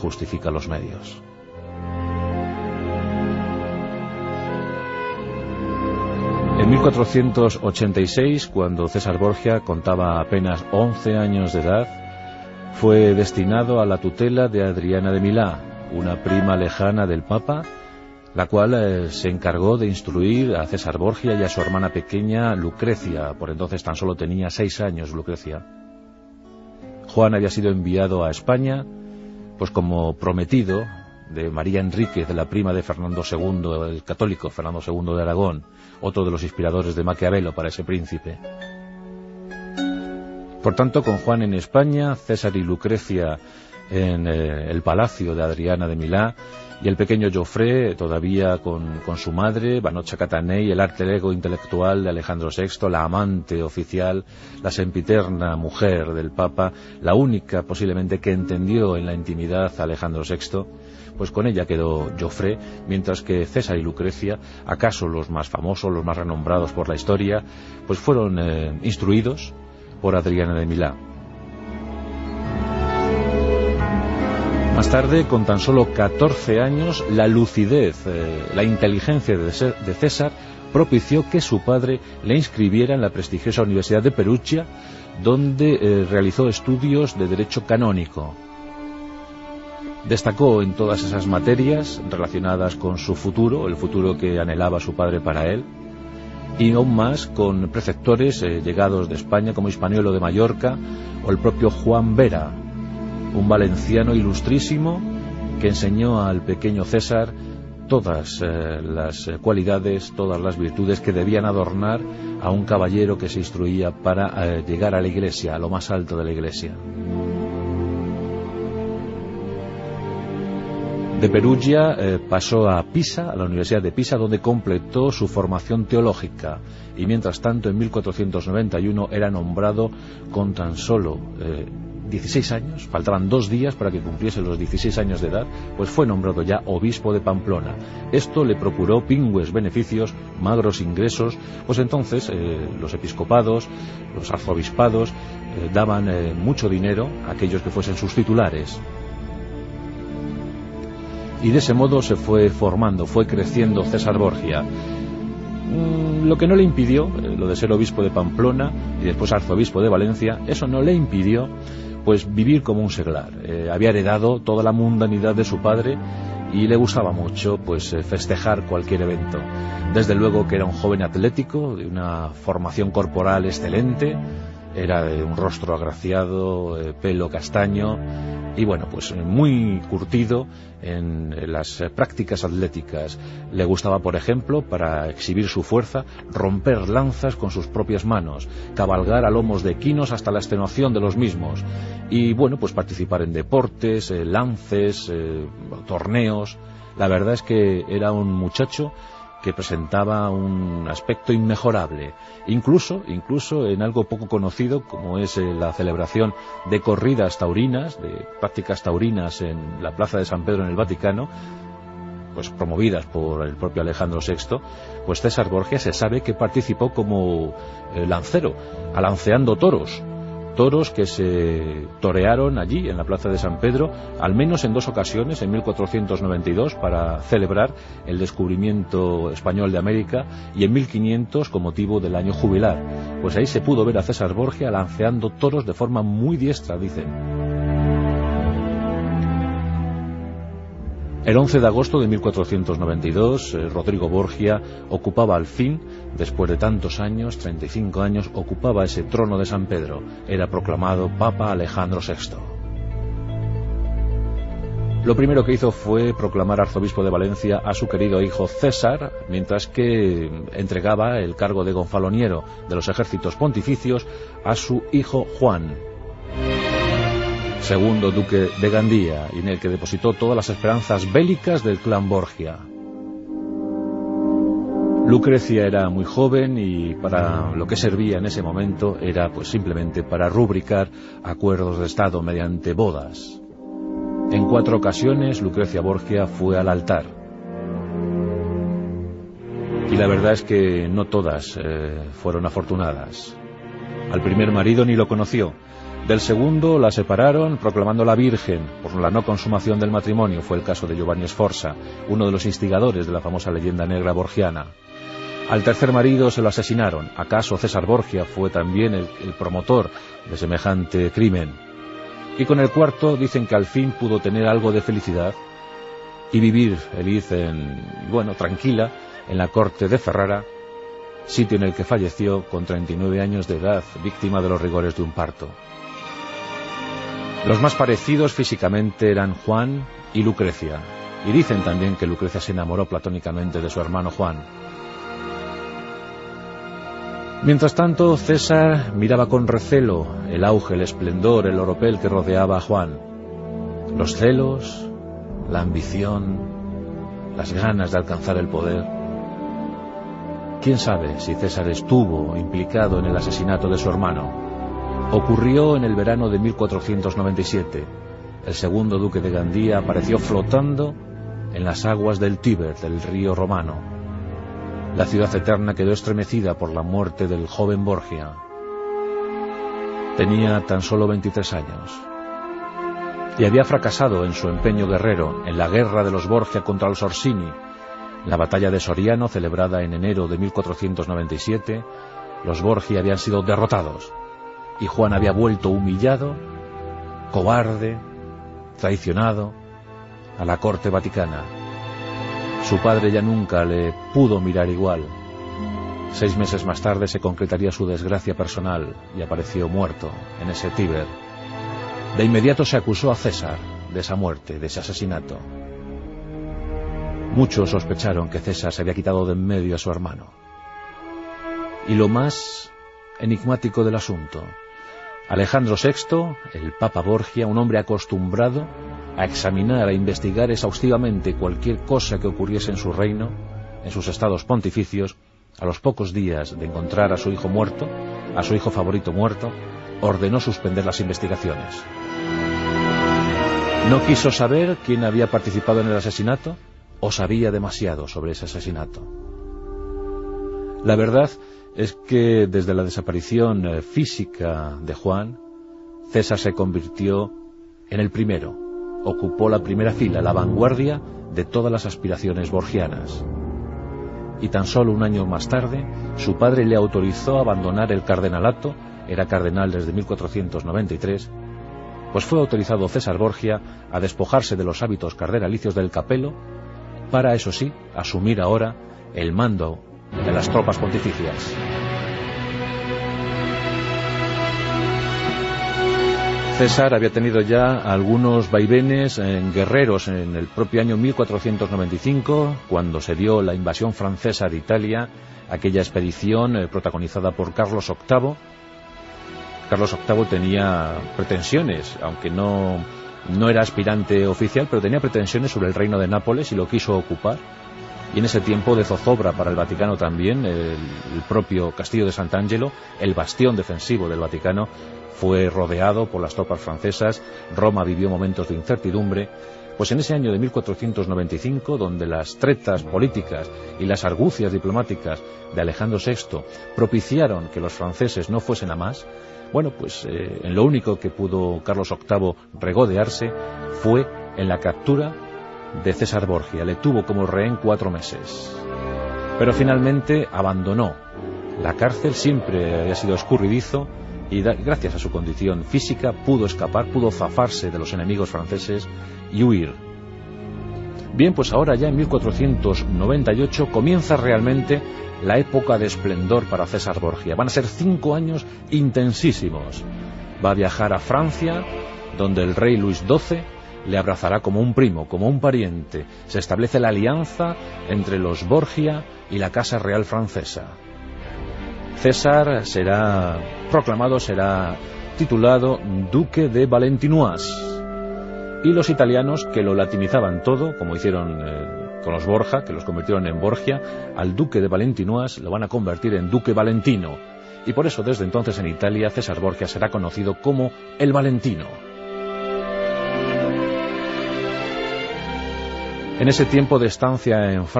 justifica los medios. En 1486, cuando César Borgia contaba apenas 11 años de edad, fue destinado a la tutela de Adriana de Milá, una prima lejana del Papa, la cual se encargó de instruir a César Borgia y a su hermana pequeña Lucrecia. Por entonces tan solo tenía 6 años Lucrecia. Juan había sido enviado a España, pues como prometido de María Enríquez, de la prima de Fernando II, el católico Fernando II de Aragón, otro de los inspiradores de Maquiavelo para ese príncipe. Por tanto, con Juan en España, César y Lucrecia en el palacio de Adriana de Milá, y el pequeño Joffre todavía con su madre, Vanocha Catanei, el alter ego intelectual de Alejandro VI, la amante oficial, la sempiterna mujer del Papa, la única posiblemente que entendió en la intimidad a Alejandro VI, pues con ella quedó Joffre, mientras que César y Lucrecia, acaso los más famosos, los más renombrados por la historia, pues fueron instruidos por Adriana de Milá. Más tarde, con tan solo 14 años, la lucidez, la inteligencia de César propició que su padre le inscribiera en la prestigiosa Universidad de Perugia, donde realizó estudios de Derecho Canónico. Destacó en todas esas materias relacionadas con su futuro, el futuro que anhelaba su padre para él, y aún más con preceptores llegados de España como Hispaniolo de Mallorca o el propio Juan Vera, un valenciano ilustrísimo que enseñó al pequeño César todas las cualidades, todas las virtudes que debían adornar a un caballero que se instruía para llegar a la Iglesia, a lo más alto de la Iglesia. De Perugia pasó a Pisa, a la Universidad de Pisa, donde completó su formación teológica, y mientras tanto en 1491 era nombrado con tan solo 16 años, faltaban 2 días para que cumpliese los 16 años de edad, pues fue nombrado ya obispo de Pamplona. Esto le procuró pingües beneficios, magros ingresos, pues entonces los episcopados, los arzobispados daban mucho dinero a aquellos que fuesen sus titulares. Y de ese modo se fue formando, fue creciendo César Borgia. Lo que no le impidió, lo de ser obispo de Pamplona y después arzobispo de Valencia, eso no le impidió pues vivir como un seglar. Había heredado toda la mundanidad de su padre y le gustaba mucho pues festejar cualquier evento. Desde luego que era un joven atlético, de una formación corporal excelente, era de un rostro agraciado, pelo castaño, y bueno, pues muy curtido en las prácticas atléticas. Le gustaba, por ejemplo, para exhibir su fuerza, romper lanzas con sus propias manos, cabalgar a lomos de equinos hasta la extenuación de los mismos, y bueno, pues participar en deportes, lances, torneos. La verdad es que era un muchacho que presentaba un aspecto inmejorable, incluso en algo poco conocido como es la celebración de corridas taurinas, de prácticas taurinas en la Plaza de San Pedro en el Vaticano, pues promovidas por el propio Alejandro VI, pues César Borgia se sabe que participó como lancero, alanceando toros que se torearon allí en la Plaza de San Pedro, al menos en 2 ocasiones, en 1492 para celebrar el descubrimiento español de América, y en 1500 con motivo del año jubilar. Pues ahí se pudo ver a César Borgia lanceando toros de forma muy diestra, dicen. El 11 de agosto de 1492, Rodrigo Borgia ocupaba al fin, después de tantos años, 35 años, ocupaba ese trono de San Pedro. Era proclamado Papa Alejandro VI. Lo primero que hizo fue proclamar arzobispo de Valencia a su querido hijo César, mientras que entregaba el cargo de gonfaloniero de los ejércitos pontificios a su hijo Juan, segundo duque de Gandía, y en el que depositó todas las esperanzas bélicas del clan Borgia. Lucrecia era muy joven y para lo que servía en ese momento era pues simplemente para rubricar acuerdos de Estado mediante bodas. En 4 ocasiones Lucrecia Borgia fue al altar, y la verdad es que no todas fueron afortunadas. Al primer marido ni lo conoció. Del segundo la separaron proclamándola virgen por la no consumación del matrimonio. Fue el caso de Giovanni Sforza, uno de los instigadores de la famosa leyenda negra borgiana. Al tercer marido se lo asesinaron. ¿Acaso César Borgia fue también el promotor de semejante crimen? Y con el cuarto dicen que al fin pudo tener algo de felicidad y vivir feliz tranquila en la corte de Ferrara, sitio en el que falleció con 39 años de edad, víctima de los rigores de un parto. Los más parecidos físicamente eran Juan y Lucrecia, y dicen también que Lucrecia se enamoró platónicamente de su hermano Juan. Mientras tanto, César miraba con recelo el auge, el esplendor, el oropel que rodeaba a Juan. Los celos, la ambición, las ganas de alcanzar el poder. ¿Quién sabe si César estuvo implicado en el asesinato de su hermano? Ocurrió en el verano de 1497. El segundo duque de Gandía apareció flotando en las aguas del Tíber, del río romano. La ciudad eterna quedó estremecida por la muerte del joven Borgia. Tenía tan solo 23 años y había fracasado en su empeño guerrero en la guerra de los Borgia contra los Orsini. La batalla de Soriano, celebrada en enero de 1497, los Borgia habían sido derrotados y Juan había vuelto humillado, cobarde, traicionado a la corte vaticana. Su padre ya nunca le pudo mirar igual. 6 meses más tarde se concretaría su desgracia personal y apareció muerto en ese Tíber. De inmediato se acusó a César de esa muerte, de ese asesinato. Muchos sospecharon que César se había quitado de en medio a su hermano. Y lo más enigmático del asunto, Alejandro VI, el Papa Borgia, un hombre acostumbrado a examinar, a investigar exhaustivamente cualquier cosa que ocurriese en su reino, en sus estados pontificios, a los pocos días de encontrar a su hijo muerto, a su hijo favorito muerto, ordenó suspender las investigaciones. No quiso saber quién había participado en el asesinato o sabía demasiado sobre ese asesinato. La verdad es que desde la desaparición física de Juan, César se convirtió en el primero. Ocupó la primera fila, la vanguardia de todas las aspiraciones borgianas. Y tan solo un año más tarde, su padre le autorizó a abandonar el cardenalato. Era cardenal desde 1493, pues fue autorizado César Borgia a despojarse de los hábitos cardenalicios del capelo para, eso sí, asumir ahora el mando de las tropas pontificias. César había tenido ya algunos vaivenes guerreros en el propio año 1495, cuando se dio la invasión francesa de Italia, aquella expedición protagonizada por Carlos VIII. Carlos VIII tenía pretensiones, aunque no era aspirante oficial, pero tenía pretensiones sobre el reino de Nápoles y lo quiso ocupar. Y en ese tiempo de zozobra para el Vaticano también, el propio Castillo de Sant'Angelo, el bastión defensivo del Vaticano, fue rodeado por las tropas francesas. Roma vivió momentos de incertidumbre. Pues en ese año de 1495, donde las tretas políticas y las argucias diplomáticas de Alejandro VI propiciaron que los franceses no fuesen a más, en lo único que pudo Carlos VIII regodearse fue en la captura de César Borgia. Le tuvo como rehén 4 meses. Pero finalmente abandonó la cárcel. Siempre había sido escurridizo y gracias a su condición física pudo escapar, pudo zafarse de los enemigos franceses y huir. Bien, pues ahora ya en 1498 comienza realmente la época de esplendor para César Borgia. Van a ser 5 años intensísimos. Va a viajar a Francia, donde el rey Luis XII le abrazará como un primo, como un pariente. Se establece la alianza entre los Borgia y la Casa Real francesa. César será proclamado, será titulado Duque de Valentinois. Y los italianos, que lo latinizaban todo, como hicieron con los Borja, que los convirtieron en Borgia, al Duque de Valentinois lo van a convertir en Duque Valentino. Y por eso desde entonces en Italia César Borgia será conocido como el Valentino. En ese tiempo de estancia en Francia,